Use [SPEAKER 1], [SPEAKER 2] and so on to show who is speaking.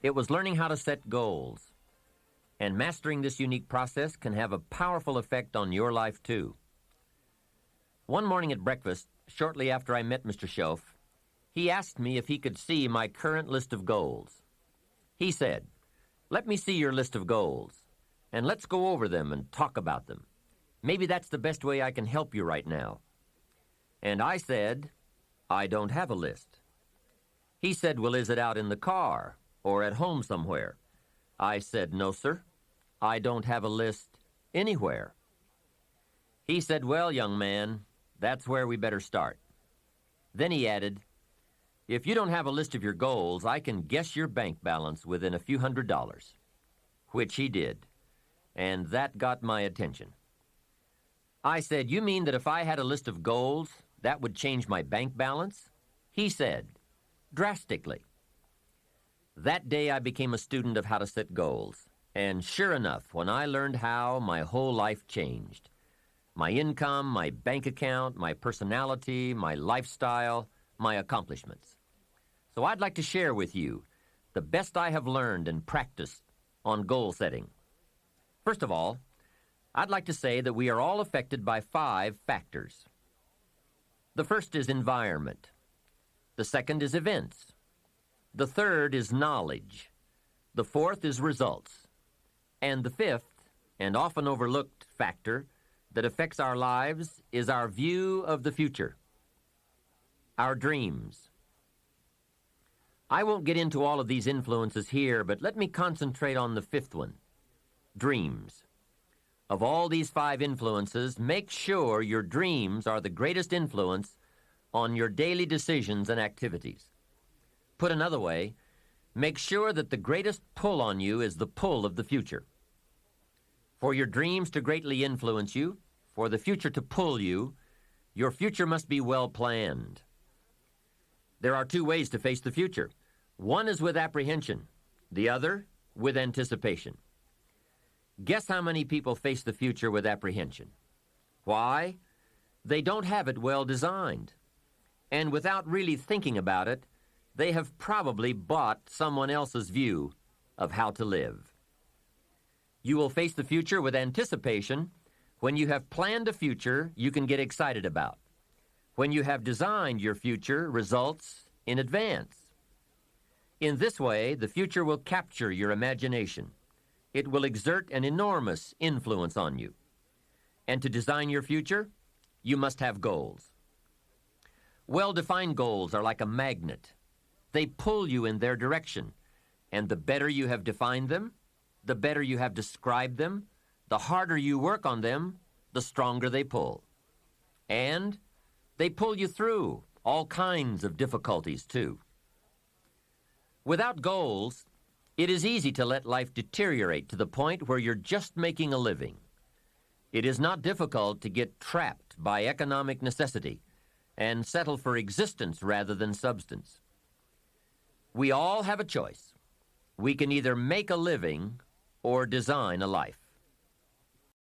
[SPEAKER 1] It was learning how to set goals. And mastering this unique process can have a powerful effect on your life, too. One morning at breakfast, shortly after I met Mr. Schoaf, he asked me if he could see my current list of goals. He said, "Let me see your list of goals, and let's go over them and talk about them. Maybe that's the best way I can help you right now." And I said, "I don't have a list." He said, "Well, is it out in the car or at home somewhere?" I said, "No, sir. I don't have a list anywhere." He said, "Well, young man, that's where we better start." Then he added, "If you don't have a list of your goals, I can guess your bank balance within a few $100s, which he did, and that got my attention. I said, "You mean that if I had a list of goals, that would change my bank balance?" He said, "Drastically." That day I became a student of how to set goals, and sure enough, when I learned how, my whole life changed. My income, my bank account, my personality, my lifestyle, my accomplishments. So I'd like to share with you the best I have learned and practiced on goal setting. First of all, I'd like to say that we are all affected by 5 factors. The first is environment. The second is events. The third is knowledge. The fourth is results. And the fifth, and often overlooked factor that affects our lives is our view of the future, our dreams. I won't get into all of these influences here, but let me concentrate on the fifth one, dreams. Of all these 5 influences, make sure your dreams are the greatest influence on your daily decisions and activities. Put another way, make sure that the greatest pull on you is the pull of the future. For your dreams to greatly influence you, for the future to pull you, your future must be well planned. There are 2 ways to face the future. One is with apprehension, the other with anticipation. Guess how many people face the future with apprehension? Why? They don't have it well designed. And without really thinking about it, they have probably bought someone else's view of how to live. You will face the future with anticipation when you have planned a future you can get excited about, when you have designed your future results in advance. In this way, the future will capture your imagination. It will exert an enormous influence on you. And to design your future, you must have goals. Well-defined goals are like a magnet. They pull you in their direction, and the better you have defined them, the better you have described them, the harder you work on them, the stronger they pull. And they pull you through all kinds of difficulties, too. Without goals, it is easy to let life deteriorate to the point where you're just making a living. It is not difficult to get trapped by economic necessity and settle for existence rather than substance. We all have a choice. We can either make a living or design a life.